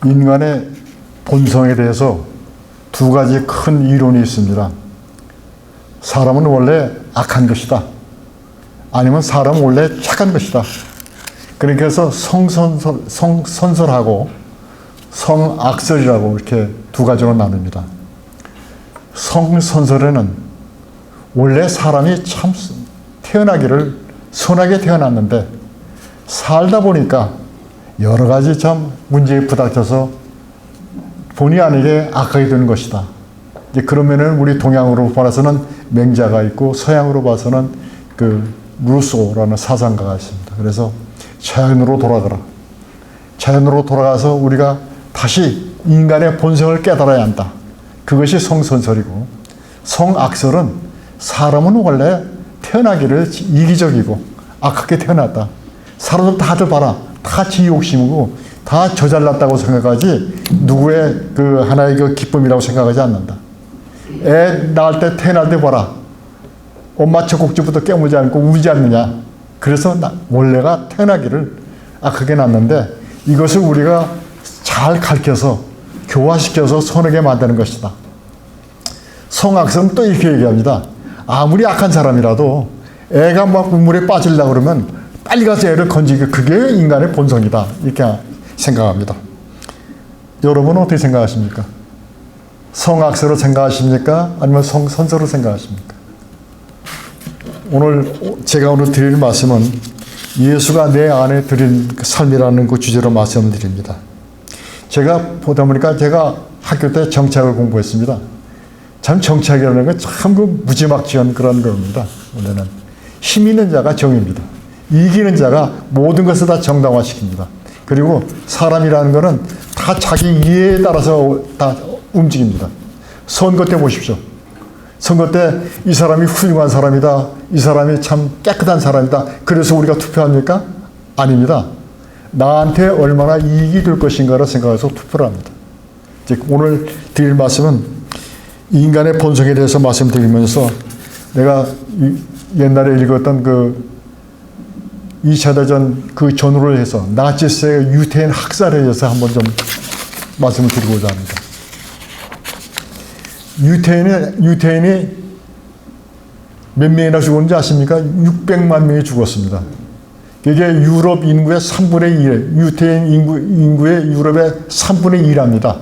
인간의 본성에 대해서 두 가지 큰 이론이 있습니다. 사람은 원래 악한 것이다. 아니면 사람은 원래 착한 것이다. 그렇게 해서 성선설하고 성악설이라고 이렇게 두 가지로 나눕니다. 성선설에는 원래 사람이 참 태어나기를 선하게 태어났는데 살다 보니까 여러 가지 참 문제에 부닥쳐서 본의 아니게 악하게 되는 것이다. 이제 그러면은 우리 동양으로 봐서는 맹자가 있고 서양으로 봐서는 그 루소라는 사상가가 있습니다. 그래서 자연으로 돌아가라. 자연으로 돌아가서 우리가 다시 인간의 본성을 깨달아야 한다. 그것이 성선설이고, 성악설은 사람은 원래 태어나기를 이기적이고 악하게 태어났다. 사람들 다들 봐라. 다 지 욕심이고 다 저잘났다고 생각하지 누구의 그 하나의 그 기쁨이라고 생각하지 않는다. 애 낳을 때 태어날 때 봐라. 엄마 젖꼭지부터 깨물지 않고 울지 않느냐. 그래서 원래가 태어나기를 악하게 낳는데 이것을 우리가 잘 가르쳐서 교화시켜서 선하게 만드는 것이다. 성악설은 또 이렇게 얘기합니다. 아무리 악한 사람이라도 애가 막 물에 빠지려고 그러면 빨리 가서 애를 건지게, 그게 인간의 본성이다. 이렇게 생각합니다. 여러분은 어떻게 생각하십니까? 성악설로 생각하십니까? 아니면 성선설로 생각하십니까? 제가 오늘 드릴 말씀은 예수가 내 안에 드린 삶이라는 그 주제로 말씀을 드립니다. 제가 보다 보니까 제가 학교 때 정치학을 공부했습니다. 참 정치학이라는 건 참 그 무지막지한 그런 겁니다. 원래는 힘 있는 자가 정입니다. 이기는 자가 모든 것을 다 정당화시킵니다. 그리고 사람이라는 것은 다 자기 이해에 따라서 다 움직입니다. 선거 때 보십시오. 선거 때 이 사람이 훌륭한 사람이다. 이 사람이 참 깨끗한 사람이다. 그래서 우리가 투표합니까? 아닙니다. 나한테 얼마나 이익이 될 것인가를 생각해서 투표를 합니다. 이제 오늘 드릴 말씀은 인간의 본성에 대해서 말씀드리면서 내가 옛날에 읽었던 그 2차 대전 그 전후를 해서 나치스의 유태인 학살에 대해서 한번 좀 말씀을 드리고자 합니다. 유태인이 몇 명이나 죽었는지 아십니까? 600만 명이 죽었습니다. 이게 유럽 인구의 3분의 1, 유태인 인구의 유럽의 3분의 1합니다.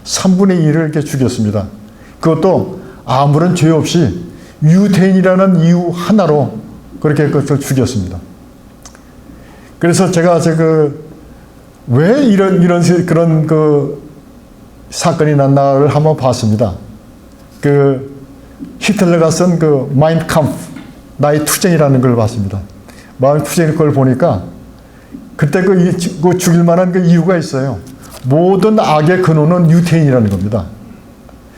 3분의 1을 이렇게 죽였습니다. 그것도 아무런 죄 없이 유태인이라는 이유 하나로 그렇게 그것을 죽였습니다. 그래서 제가 왜 그런 그 사건이 났나를 한번 봤습니다. 히틀러가 쓴 그 마인 캄프, 나의 투쟁이라는 걸 봤습니다. 마인 투쟁 걸 보니까 그때 그 죽일 만한 그 이유가 있어요. 모든 악의 근원은 유태인이라는 겁니다.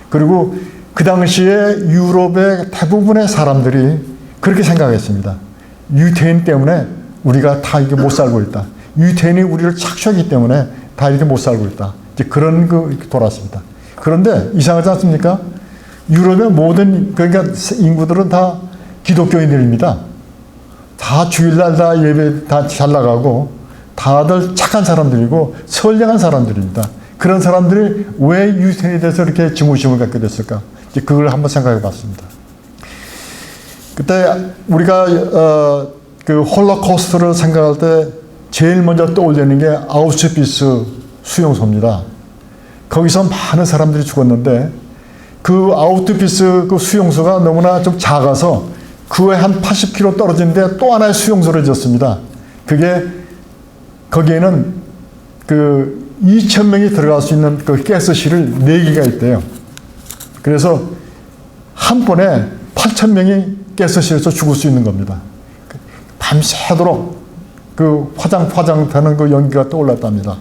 그리고 그 당시에 유럽의 대부분의 사람들이 그렇게 생각했습니다. 유태인 때문에 우리가 다 이렇게 못 살고 있다. 유태인이 우리를 착취하기 때문에 다 이렇게 못 살고 있다. 이제 그런 돌았습니다. 그런데 이상하지 않습니까? 유럽의 모든 그러니까 인구들은 다 기독교인들입니다. 다 주일날 다 예배 다 잘 나가고 다들 착한 사람들이고 선량한 사람들입니다. 그런 사람들이 왜 유태인에 대해서 이렇게 증오심을 갖게 됐을까? 이제 그걸 한번 생각해 봤습니다. 그때 우리가 그 홀로코스트를 생각할 때 제일 먼저 떠올리는 게 아우슈비츠 수용소입니다. 거기서 많은 사람들이 죽었는데 그 아우슈비츠 그 수용소가 너무나 좀 작아서 그 외 한 80km 떨어진데 또 하나의 수용소를 지었습니다. 거기에는 그 2,000명이 들어갈 수 있는 그 가스실을 4개가 있대요. 그래서 한 번에 8,000명이 가스실에서 죽을 수 있는 겁니다. 밤새도록 그 화장되는 그 연기가 떠올랐답니다.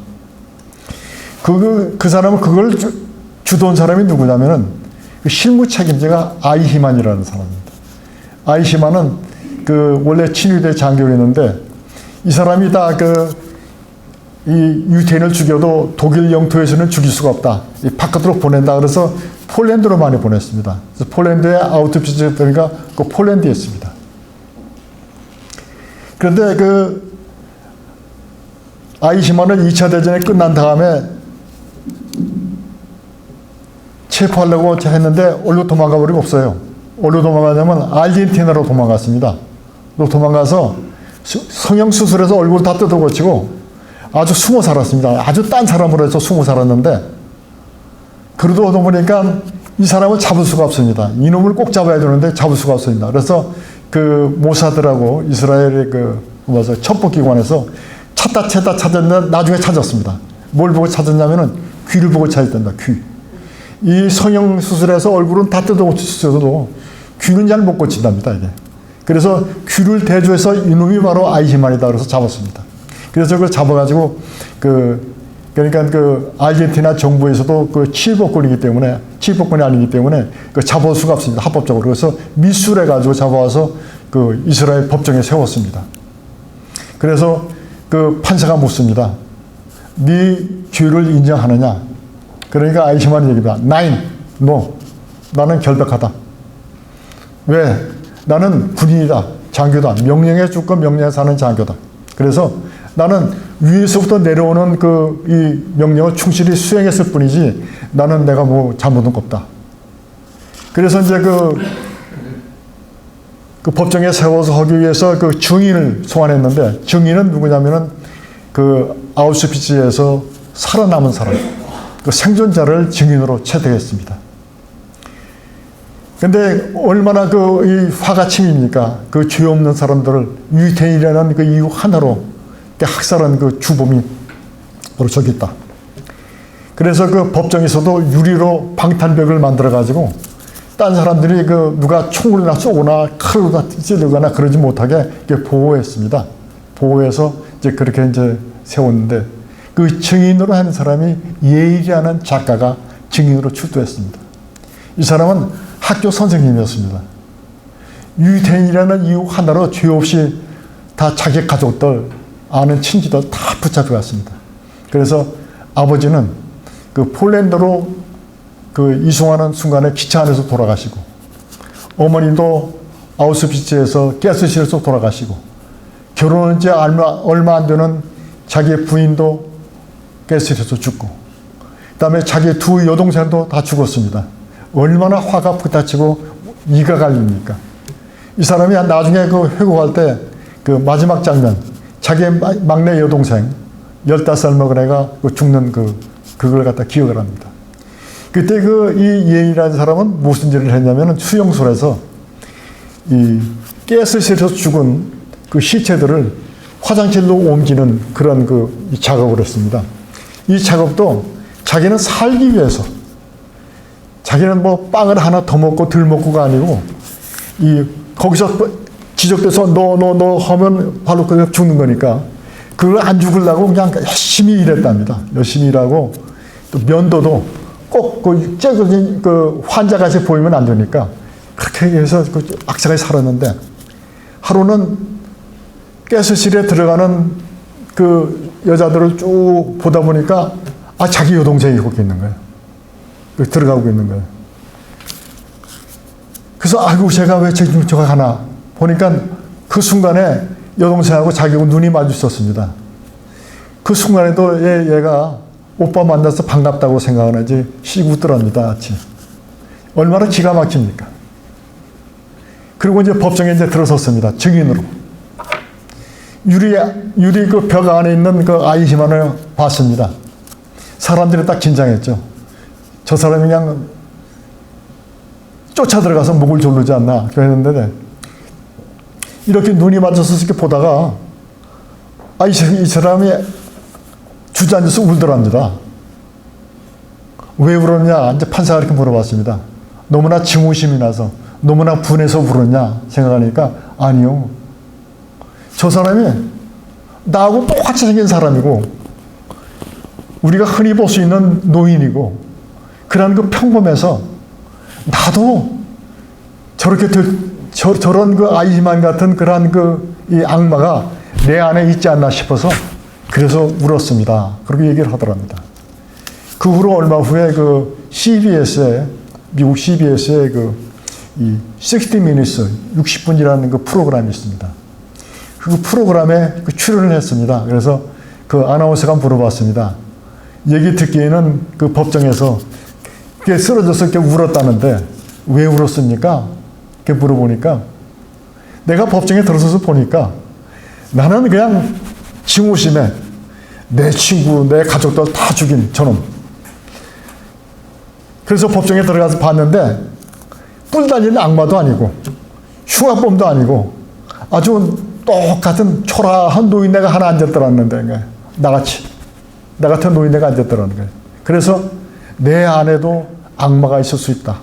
그 사람은 그걸 주도한 사람이 누구냐면은 그 실무 책임자가 아이히만이라는 사람입니다. 아이히만은 그 원래 친위대 장교였는데 이 사람이 다 이 유태인을 죽여도 독일 영토에서는 죽일 수가 없다. 이 바깥으로 보낸다. 그래서 폴란드로 많이 보냈습니다. 그래서 폴란드에 아우슈비츠 그러니까 그 폴란드에 있습니다. 그런데 그 아이히만은 2차 대전이 끝난 다음에 체포하려고 했는데 어디로 도망가 버리고 없어요. 어디로 도망가냐면 아르헨티나로 도망갔습니다. 또 도망가서 성형수술해서 얼굴 다 뜯어 고치고 아주 숨어 살았습니다. 아주 딴 사람으로 해서 숨어 살았는데, 그러다 보니까 이 사람을 잡을 수가 없습니다. 이놈을 꼭 잡아야 되는데 잡을 수가 없습니다. 그래서 그 모사드라고 이스라엘의 첩보기관에서 찾다 찾았는데 나중에 찾았습니다. 뭘 보고 찾았냐면은 귀를 보고 찾았단다. 귀. 이 성형수술해서 얼굴은 다 뜯어 고쳤어도 귀는 잘 못 고친답니다, 이게. 그래서 귀를 대조해서 이놈이 바로 아이히만이다 그래서 잡았습니다. 그래서 그걸 잡아가지고 그러니까 그 아르헨티나 정부에서도 그 치법권이기 때문에, 치법권이 아니기 때문에 그 잡을 수가 없습니다, 합법적으로. 그래서 미술해가지고 잡아와서 그 이스라엘 법정에 세웠습니다. 그래서 그 판사가 묻습니다. 네 죄를 인정하느냐? 그러니까 아이히만이 얘기합니다. Nine, no. 나는 결백하다. 왜? 나는 군인이다. 장교다. 명령에 죽고 명령에 사는 장교다. 그래서 나는 위에서부터 내려오는 이 명령을 충실히 수행했을 뿐이지 나는 내가 뭐 잘못은 없다. 그래서 이제 그 법정에 세워서 하기 위해서 그 증인을 소환했는데, 증인은 누구냐면은 그 아우슈비츠에서 살아남은 사람, 그 생존자를 증인으로 채택했습니다. 근데 얼마나 이 화가 치입니까? 그 죄 없는 사람들을 유태인이라는 그 이유 하나로 학살한 그 주범이 바로 저기 있다. 그래서 그 법정에서도 유리로 방탄벽을 만들어가지고 딴 사람들이 누가 총을 쏘거나 칼로 찌르거나 그러지 못하게 보호했습니다. 보호해서 이제 그렇게 이제 세웠는데, 그 증인으로 한 사람이 예일이라는 작가가 증인으로 출두했습니다. 이 사람은 학교 선생님이었습니다. 유태인이라는 이유 하나로 죄 없이 다 자기 가족들, 아는 친지들 다 붙잡혀갔습니다. 그래서 아버지는 그 폴란드로 이송하는 순간에 기차 안에서 돌아가시고, 어머니도 아우슈비츠에서 가스실에서 돌아가시고, 결혼한 지 얼마 안 되는 자기 부인도 가스실에서 죽고, 그 다음에 자기 두 여동생도 다 죽었습니다. 얼마나 화가 불타치고 이가 갈립니까? 이 사람이 나중에 회고할 때 마지막 장면, 자기 막내 여동생 15살 먹은 애가 죽는 그걸 갖다 기억을 합니다. 그때 이 예인이라는 사람은 무슨 일을 했냐면 수용소에서 이 가스실에서 죽은 그 시체들을 화장실로 옮기는 그런 이 작업을 했습니다. 이 작업도 자기는 살기 위해서, 자기는 뭐 빵을 하나 더 먹고 덜 먹고가 아니고, 거기서 지적돼서 너 하면 바로 그냥 죽는 거니까 그걸 안 죽으려고 그냥 열심히 일했답니다. 열심히 일하고, 또 면도도 꼭 째거진 환자같이 보이면 안 되니까 그렇게 해서 악착같이 살았는데, 하루는 가스실에 들어가는 그 여자들을 쭉 보다 보니까 자기 여동생이 거기 있는 거예요. 들어가고 있는 거예요. 그래서 아이고 제가 왜 저가 가나 보니까 그 순간에 여동생하고 자기하고 눈이 마주쳤습니다. 그 순간에도 얘가 오빠 만나서 반갑다고 생각을 하지 씩 웃더랍니다. 같이. 얼마나 기가 막힙니까? 그리고 이제 법정에 이제 들어섰습니다. 증인으로. 유리 그 벽 안에 있는 그 아이히만을 봤습니다. 사람들이 딱 긴장했죠. 저 사람이 그냥 쫓아 들어가서 목을 조르지 않나 그랬는데, 이렇게 눈이 맞춰서 이렇게 보다가 이 사람이 주저앉아서 울더랍니다. 왜 울었냐? 이제 판사가 이렇게 물어봤습니다. 너무나 증오심이 나서, 너무나 분해서 울었냐 생각하니까 아니요. 저 사람이 나하고 똑같이 생긴 사람이고, 우리가 흔히 볼 수 있는 노인이고, 그런 평범해서 나도 저렇게 저런 아이히만 같은 그런 이 악마가 내 안에 있지 않나 싶어서 그래서 울었습니다. 그렇게 얘기를 하더랍니다. 그 후로 얼마 후에 CBS에, 미국 CBS에 이 60 Minutes, 60분이라는 그 프로그램이 있습니다. 그 프로그램에 출연을 했습니다. 그래서 그 아나운서가 물어봤습니다. 얘기 듣기에는 그 법정에서 그게 쓰러져서 이렇게 울었다는데 왜 울었습니까? 이렇게 물어보니까 내가 법정에 들어서서 보니까 나는 그냥 증오심에 내 친구, 내 가족들 다 죽인 저놈. 그래서 법정에 들어가서 봤는데 뿔 달린 악마도 아니고 흉악범도 아니고 아주 똑같은 초라한 노인네가 하나 앉았더라는데 나같이 나 같은 노인네가 앉았더라는 거예요. 그래서 내 안에도 악마가 있을 수 있다.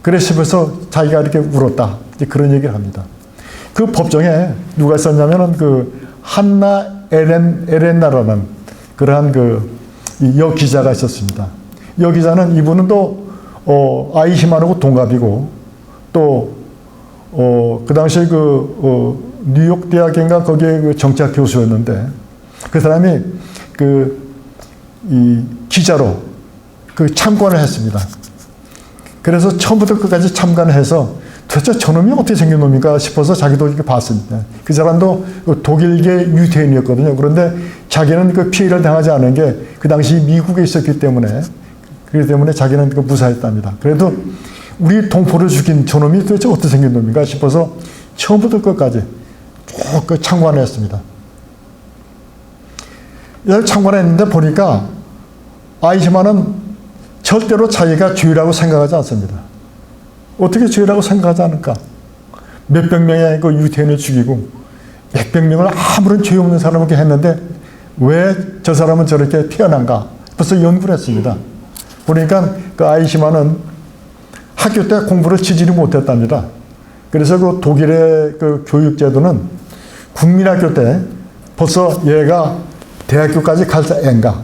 그래서 자기가 이렇게 울었다. 이제 그런 얘기를 합니다. 그 법정에 누가 있었냐면은 그 한나 에렌나라는 그러한 그 여 기자가 있었습니다. 여 기자는 이분은 또 아이히만하고 동갑이고 또 그 당시에 뉴욕 대학인가 거기에 그 정치학 교수였는데 그 사람이 이 기자로 그 참관을 했습니다. 그래서 처음부터 끝까지 참관을 해서 도대체 저놈이 어떻게 생긴 놈인가 싶어서 자기도 이렇게 봤습니다. 그 사람도 독일계 유태인이었거든요. 그런데 자기는 그 피해를 당하지 않은 게 그 당시 미국에 있었기 때문에 그렇기 때문에 자기는 무사했답니다. 그래도 우리 동포를 죽인 저놈이 도대체 어떻게 생긴 놈인가 싶어서 처음부터 끝까지 쭉 참관을 했습니다. 이걸 참관했는데 보니까 아이히만은 절대로 자기가 죄라고 생각하지 않습니다. 어떻게 죄라고 생각하지 않을까? 몇백 명의 그 유태인을 죽이고 몇백 명을 아무런 죄 없는 사람에게 했는데 왜 저 사람은 저렇게 태어난가? 벌써 연구를 했습니다. 보니까 그 아이히만은 학교 때 공부를 치지를 못했답니다. 그래서 그 독일의 그 교육제도는 국민학교 때 벌써 얘가 대학교까지 갈 애인가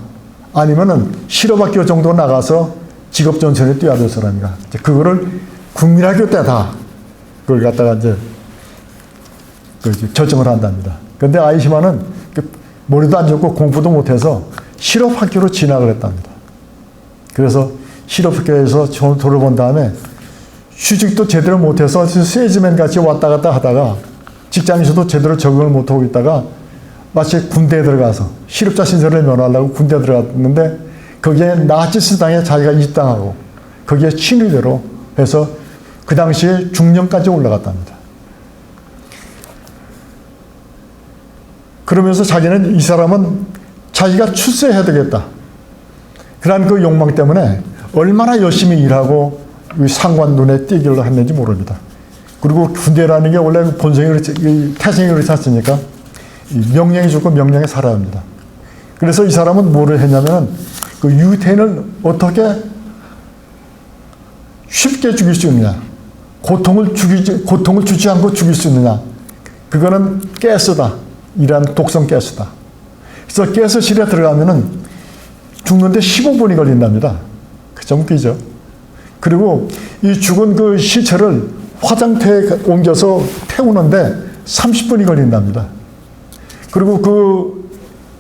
아니면은 실업학교 정도 나가서 직업전선에 뛰어야 될 사람인가. 그거를 국민학교 때 다 그걸 갖다가 이제 결정을 한답니다. 그런데 아이히만은 머리도 안 좋고 공부도 못해서 실업학교로 진학을 했답니다. 그래서 실업학교에서 졸업한 다음에 휴직도 제대로 못해서 세즈맨 같이 왔다 갔다 하다가 직장에서도 제대로 적응을 못하고 있다가 마치 군대에 들어가서 실업자 신세를 면하려고 군대에 들어갔는데 거기에 나치스당에 자기가 입당하고 거기에 친위대로 해서 그 당시에 중령까지 올라갔답니다. 그러면서 자기는 이 사람은 자기가 출세해야 되겠다. 그런 그 욕망 때문에 얼마나 열심히 일하고 상관 눈에 띄기를 했는지 모릅니다. 그리고 군대라는 게 원래 본성이 태생이 그렇지 않습니까? 명령이 죽고 명령에 살아야 합니다. 그래서 이 사람은 뭐를 했냐면 그 유태인을 어떻게 쉽게 죽일 수 있느냐, 고통을 주지 않고 죽일 수 있느냐, 그거는 가스다. 이란 독성 가스다. 그래서 가스실에 들어가면은 죽는데 15분이 걸린답니다. 좀 웃기죠. 그리고 이 죽은 그 시체를 화장터에 옮겨서 태우는데 30분이 걸린답니다. 그리고 그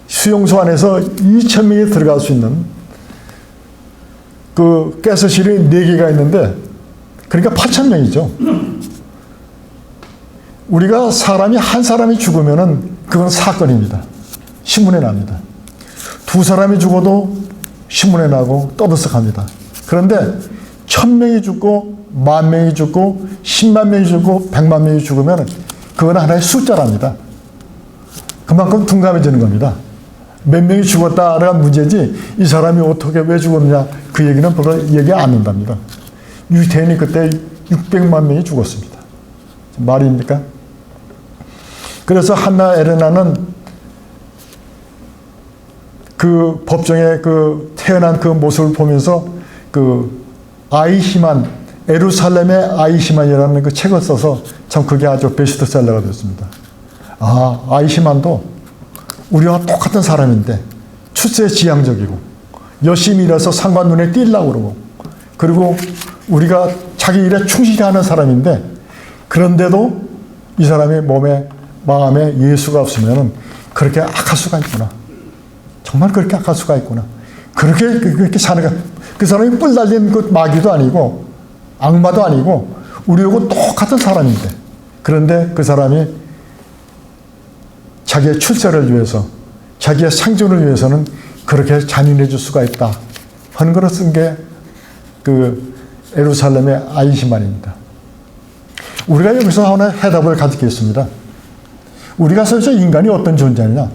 수용소 안에서 2,000명이 들어갈 수 있는 그 가스실이 4개가 있는데 그러니까 8,000명이죠. 우리가 한 사람이 죽으면은 그건 사건입니다. 신문에 납니다. 2사람이 죽어도 신문에 나고 떠들썩합니다. 그런데 1,000명이 죽고 10,000명이 죽고 10만 명이 죽고 100만 명이 죽으면 그건 하나의 숫자랍니다. 그만큼 둔감해지는 겁니다. 몇 명이 죽었다라는 문제지 이 사람이 어떻게 왜 죽었느냐 그 얘기는 별로 얘기 안 한답니다. 유태인이 그때 600만 명이 죽었습니다. 말입니까? 그래서 한나 에레나는 그 법정에 그 태어난 그 모습을 보면서 그 아이히만, 예루살렘의 아이히만이라는 그 책을 써서 참 그게 아주 베스트셀러가 됐습니다. 아, 아이히만도 우리와 똑같은 사람인데 출세 지향적이고 열심히 일해서 상관 눈에 띄려고 그러고 그리고 우리가 자기 일에 충실히 하는 사람인데 그런데도 이 사람의 마음에 예수가 없으면 그렇게 악할 수가 있구나. 정말 그렇게 악할 수가 있구나. 그렇게 사는 거. 그 사람이 뿔 달린 그 마귀도 아니고 악마도 아니고 우리하고 똑같은 사람인데 그런데 그 사람이 자기의 출세를 위해서 자기의 생존을 위해서는 그렇게 잔인해 줄 수가 있다 하는 것을 쓴 게 그 예루살렘의 아이시만입니다. 우리가 여기서 하나 해답을 가지겠습니다. 우리가 도대체 인간이 어떤 존재냐?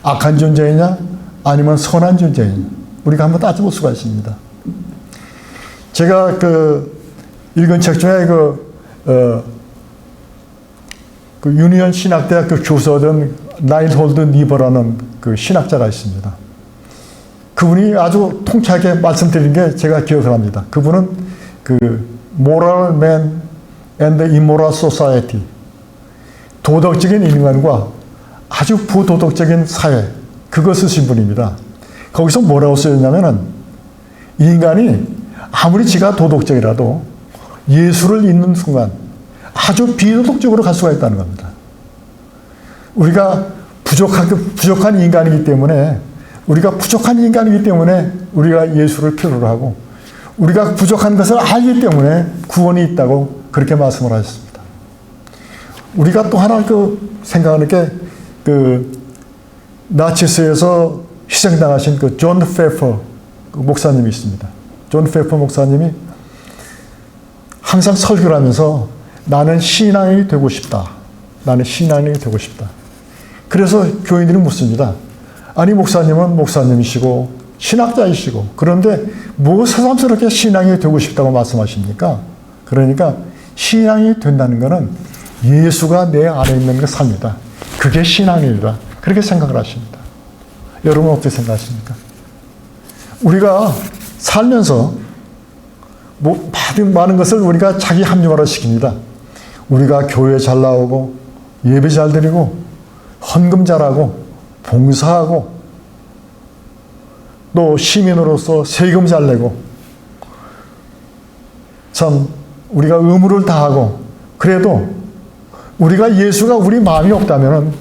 악한 존재이냐? 아니면 선한 존재이냐? 우리가 한번 따져볼 수가 있습니다. 제가 읽은 책 중에 유니언 신학대학교 교수던 라인홀드 니버라는 그 신학자가 있습니다. 그분이 아주 통쾌하게 말씀드린 게 제가 기억을 합니다. 그분은 Moral Man and the Immoral Society, 도덕적인 인간과 아주 부도덕적인 사회, 그거 쓰신 분입니다. 거기서 뭐라고 쓰였냐면은 인간이 아무리 지가 도덕적이라도 예수를 잊는 순간 아주 비도덕적으로 갈 수가 있다는 겁니다. 우리가 부족한 인간이기 때문에 우리가 예수를 필요로 하고, 우리가 부족한 것을 알기 때문에 구원이 있다고 그렇게 말씀을 하셨습니다. 우리가 또 하나 생각하는 게 나치스에서 희생당하신 존 페퍼 목사님이 있습니다. 존 페퍼 목사님이 항상 설교를 하면서 나는 신앙이 되고 싶다. 나는 신앙이 되고 싶다. 그래서 교인들이 묻습니다. 아니, 목사님은 목사님이시고 신학자이시고 그런데 뭐 새삼스럽게 신앙이 되고 싶다고 말씀하십니까? 그러니까 신앙이 된다는 것은 예수가 내 안에 있는 걸 삽니다. 그게 신앙이다. 그렇게 생각을 하십니다. 여러분 어떻게 생각하십니까? 우리가 살면서 많은 것을 우리가 자기 합리화를 시킵니다. 우리가 교회 잘 나오고 예배 잘 드리고 헌금 잘하고 봉사하고 또 시민으로서 세금 잘 내고 참 우리가 의무를 다하고, 그래도 우리가 예수가 우리 마음이 없다면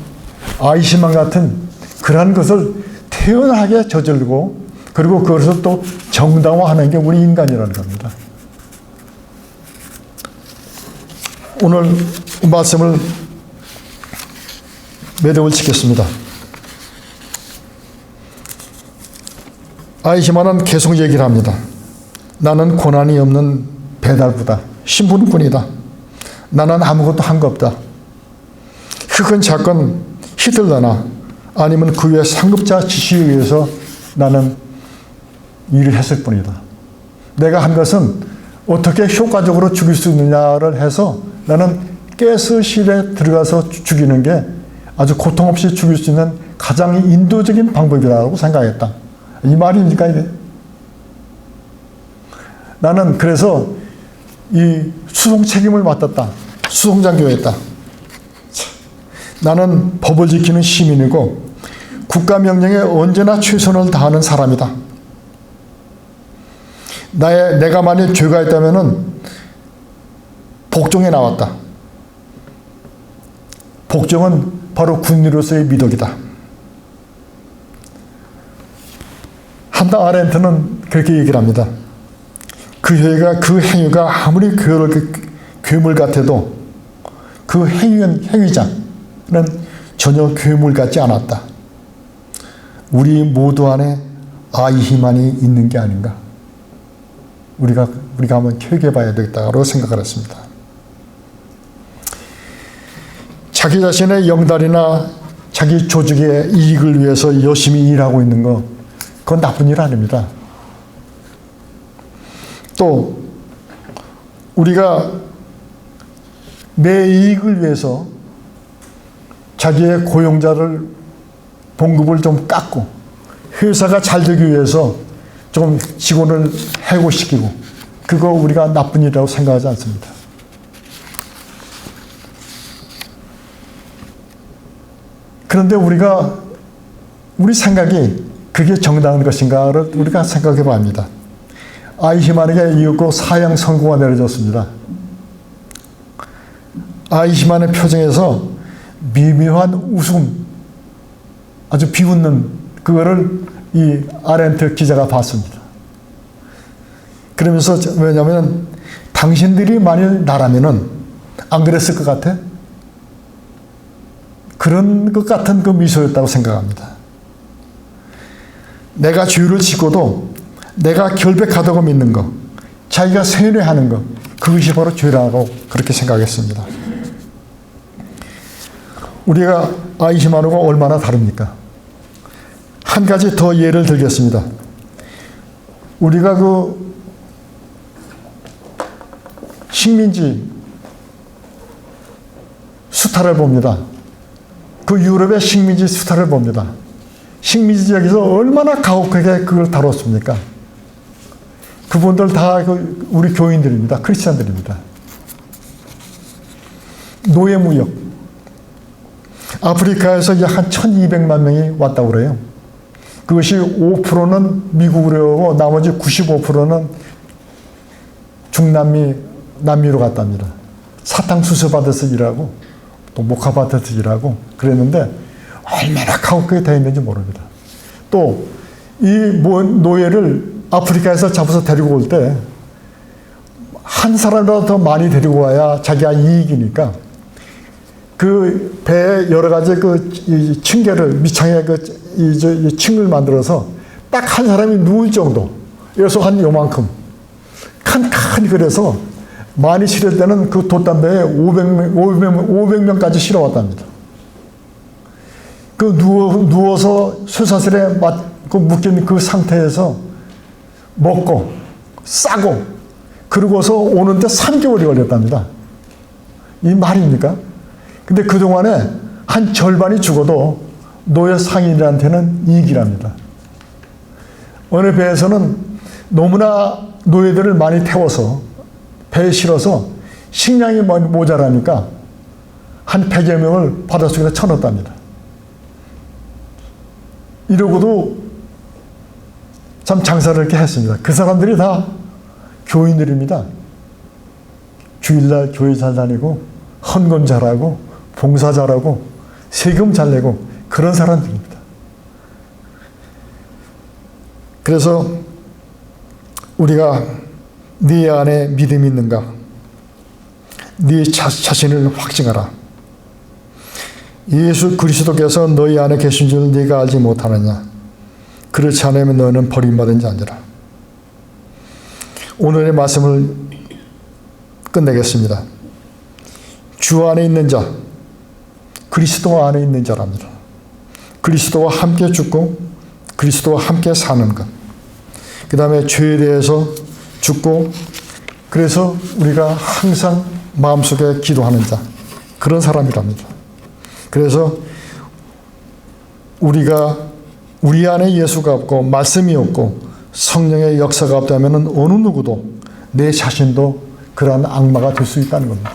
아이시만 같은 그러한 것을 태연하게 저지르고 그리고 그것을 또 정당화하는 게 우리 인간이라는 겁니다. 오늘 말씀을 매듭을 짓겠습니다. 아이시만은 계속 얘기를 합니다. 나는 고난이 없는 배달부다. 신분꾼이다. 나는 아무것도 한 거 없다. 그건 작건 히틀러나 아니면 그 외 상급자 지시에 의해서 나는 일을 했을 뿐이다. 내가 한 것은 어떻게 효과적으로 죽일 수 있느냐를 해서 나는 가스실에 들어가서 죽이는 게 아주 고통 없이 죽일 수 있는 가장 인도적인 방법이라고 생각했다. 이 말입니까 이게? 나는 그래서 이 수송 책임을 맡았다. 수송장교였다. 나는 법을 지키는 시민이고 국가 명령에 언제나 최선을 다하는 사람이다. 내가 만약 죄가 있다면은 복종에 나왔다. 복종은 바로 군인으로서의 미덕이다. 한나 아렌트는 그렇게 얘기를 합니다. 그 행위가 아무리 괴물 같아도 그 행위자는 전혀 괴물 같지 않았다. 우리 모두 안에 아이히만이 있는 게 아닌가. 우리가 한번 회개해봐야 되겠다고 생각을 했습니다. 자기 자신의 영달이나 자기 조직의 이익을 위해서 열심히 일하고 있는 거, 그건 나쁜 일 아닙니다. 또 우리가 내 이익을 위해서 자기의 고용자를 봉급을 좀 깎고 회사가 잘 되기 위해서 좀 직원을 해고시키고, 그거 우리가 나쁜 일이라고 생각하지 않습니다. 그런데 우리 생각이 그게 정당한 것인가를 우리가 생각해 봐야 합니다. 아이히만에게 이윽고 사형 선고가 내려졌습니다. 아이히만의 표정에서 미묘한 웃음, 아주 비웃는 그거를 이 아렌트 기자가 봤습니다. 그러면서 왜냐하면 당신들이 만일 나라면은 안 그랬을 것 같아? 그런 것 같은 그 미소였다고 생각합니다. 내가 죄를 짓고도 내가 결백하다고 믿는 것, 자기가 세뇌하는 것, 그것이 바로 죄라고 그렇게 생각했습니다. 우리가 아이시마루가 얼마나 다릅니까? 한 가지 더 예를 들겠습니다. 우리가 그 식민지 수탈을 봅니다. 그 유럽의 식민지 수탈을 봅니다. 식민지 지역에서 얼마나 가혹하게 그걸 다뤘습니까? 그분들 다 우리 교인들입니다. 크리스찬들입니다. 노예무역. 아프리카에서 약 한 1200만 명이 왔다고 그래요. 그것이 5%는 미국으로 오고 나머지 95%는 중남미, 남미로 갔답니다. 사탕수수 받아서 일하고 또 목화밭에서 일하고 그랬는데 얼마나 가혹하게 되어 있는지 모릅니다. 또 이 노예를 아프리카에서 잡아서 데리고 올 때 한 사람이라도 더 많이 데리고 와야 자기가 이익이니까 그 배에 여러 가지 그 층계를 밑창에 이 층을 만들어서 딱 한 사람이 누울 정도, 여기서 한 요만큼 칸칸이 그래서 많이 실을 때는 그 돛담배에 500명까지 실어왔답니다. 그 누워서 쇠사슬에 묶인 그 상태에서 먹고 싸고 그러고서 오는데 3개월이 걸렸답니다. 이 말입니까? 근데 그동안에 한 절반이 죽어도 노예 상인들한테는 이익이랍니다. 어느 배에서는 너무나 노예들을 많이 태워서 배에 실어서 식량이 모자라니까 한 100여 명을 바닷속에 쳐넣었답니다. 이러고도 참 장사를 이렇게 했습니다. 그 사람들이 다 교인들입니다. 주일날 교회 잘 다니고 헌금 잘하고 봉사 잘하고 세금 잘 내고 그런 사람들입니다. 그래서 우리가 네 안에 믿음이 있는가? 네 자신을 확증하라. 예수 그리스도께서 너희 안에 계신 줄 네가 알지 못하느냐? 그렇지 않으면 너는 버림받은 자니라. 오늘의 말씀을 끝내겠습니다. 주 안에 있는 자, 그리스도 안에 있는 자랍니다. 그리스도와 함께 죽고 그리스도와 함께 사는 것. 그 다음에 죄에 대해서 죽고 그래서 우리가 항상 마음속에 기도하는 자, 그런 사람이랍니다. 그래서 우리 안에 예수가 없고 말씀이 없고 성령의 역사가 없다면 어느 누구도 내 자신도 그러한 악마가 될 수 있다는 겁니다.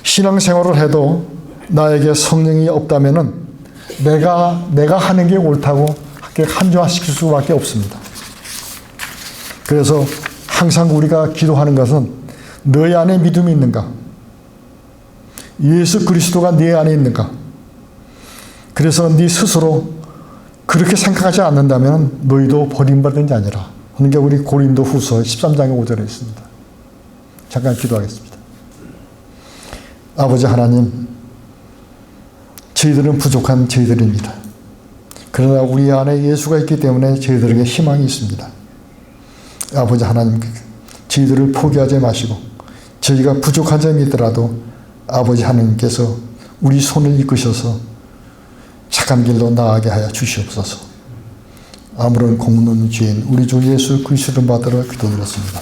신앙생활을 해도 나에게 성령이 없다면 내가 하는 게 옳다고 한정화시킬 수밖에 없습니다. 그래서 항상 우리가 기도하는 것은 너희 안에 믿음이 있는가? 예수 그리스도가 네 안에 있는가? 그래서 네 스스로 그렇게 생각하지 않는다면 너희도 버림받은 자 아니라 하는 게 우리 고린도 후서 13장의 5절에 있습니다. 잠깐 기도하겠습니다. 아버지 하나님, 저희들은 부족한 저희들입니다. 그러나 우리 안에 예수가 있기 때문에 저희들에게 희망이 있습니다. 아버지 하나님, 저희들을 포기하지 마시고 저희가 부족한 점이 있더라도 아버지 하나님께서 우리 손을 이끄셔서 착한 길로 나아가게 하여 주시옵소서. 아무런 공로는 죄인 우리 주 예수 그리스도를 받들어 기도드렸습니다.